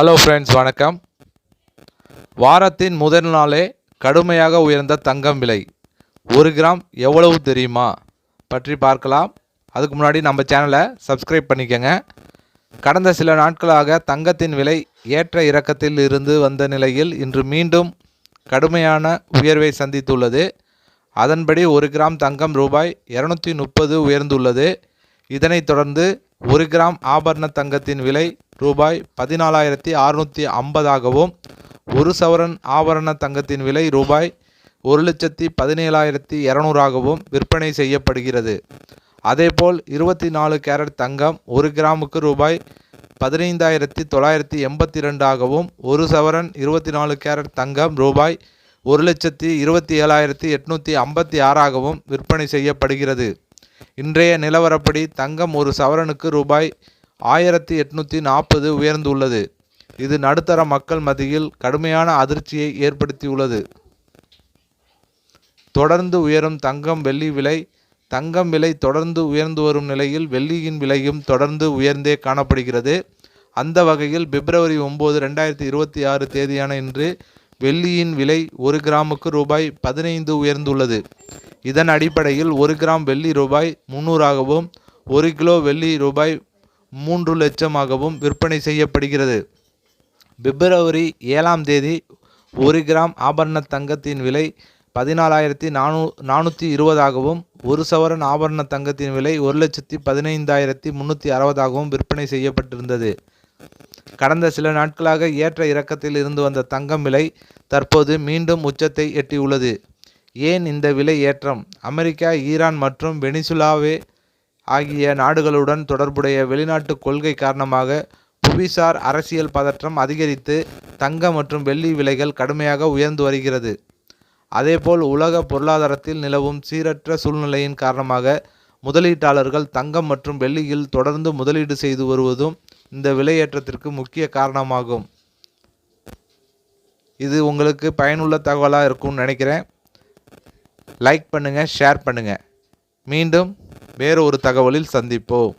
Hello friends, வணக்கம். வாரத்தின் முதல் நாளே கடுமையாக உயர்ந்த தங்கம் விலை. 1 கிராம் எவ்வளவு தெரியுமா பற்றி பார்க்கலாம். அதுக்கு முன்னாடி நம்ம சேனலை சப்ஸ்கிரைப் பண்ணிக்கோங்க. கடந்த சில நாட்களாக தங்கத்தின் விலை ஏற்ற இறக்கத்தில் இருந்து வந்த நிலையில் இன்று மீண்டும் கடுமையான உயர்வை சந்தித்துள்ளது. அதன்படி 1 கிராம் தங்கம் ரூபாய் 230 உயர்ந்துள்ளது. இதனைத் தொடர்ந்து 1 கிராம் ஆபரண தங்கத்தின் விலை ரூபாய் 14,650ஆகவும், 1 சவரன் ஆபரண தங்கத்தின் விலை ரூபாய் 1,17,200ஆகவும் விற்பனை செய்யப்படுகிறது. அதேபோல் 24 கேரட் தங்கம் 1 கிராமுக்கு ரூபாய் 15,982ஆகவும், 1 சவரன் 24 கேரட் தங்கம் ரூபாய் 1,27,856ஆகவும் விற்பனை செய்யப்படுகிறது. இன்றைய நிலவரப்படி தங்கம் 1 சவரனுக்கு ரூபாய் 1,840 உயர்ந்துள்ளது. இது நடுத்தர மக்கள் மத்தியில் கடுமையான அதிர்ச்சியை ஏற்படுத்தியுள்ளது. தொடர்ந்து உயரும் தங்கம் வெள்ளி விலை. தங்கம் விலை தொடர்ந்து உயர்ந்து வரும் நிலையில் வெள்ளியின் விலையும் தொடர்ந்து உயர்ந்தே காணப்படுகிறது. அந்த வகையில் பிப்ரவரி 9, 2026 தேதியான இன்று வெள்ளியின் விலை 1 கிராமுக்கு ரூபாய் 15 உயர்ந்துள்ளது. இதன் அடிப்படையில் 1 கிராம் வெள்ளி ரூபாய் 300ஆகவும், 1 கிலோ வெள்ளி ரூபாய் 3 லட்சமாகவும் விற்பனை செய்யப்படுகிறது. பிப்ரவரி 7ஆம் தேதி 1 கிராம் ஆபரண தங்கத்தின் விலை 14,420ஆகவும், 1 சவரன் ஆபரண தங்கத்தின் விலை 1,15,360ஆகவும் விற்பனை செய்யப்பட்டிருந்தது. கடந்த சில நாட்களாக ஏற்ற இறக்கத்தில் இருந்து வந்த தங்கம் விலை தற்போது மீண்டும் உச்சத்தை எட்டியுள்ளது. ஏன் இந்த விலை ஏற்றம்? அமெரிக்கா, ஈரான் மற்றும் வெனிசுலாவே ஆகிய நாடுகளுடன் தொடர்புடைய வெளிநாட்டு கொள்கை காரணமாக புவிசார் அரசியல் பதற்றம் அதிகரித்து தங்கம் மற்றும் வெள்ளி விலைகள் கடுமையாக உயர்ந்து வருகிறது. அதேபோல் உலக பொருளாதாரத்தில் நிலவும் சீரற்ற சூழ்நிலையின் காரணமாக முதலீட்டாளர்கள் தங்கம் மற்றும் வெள்ளியில் தொடர்ந்து முதலீடு செய்து வருவதும் இந்த விலையேற்றத்திற்கு முக்கிய காரணமாகும். இது உங்களுக்கு பயனுள்ள தகவலாக இருக்கும்னு நினைக்கிறேன். லைக் பண்ணுங்கள், ஷேர் பண்ணுங்கள். மீண்டும் வேறு ஒரு தகவலில் சந்திப்போம்.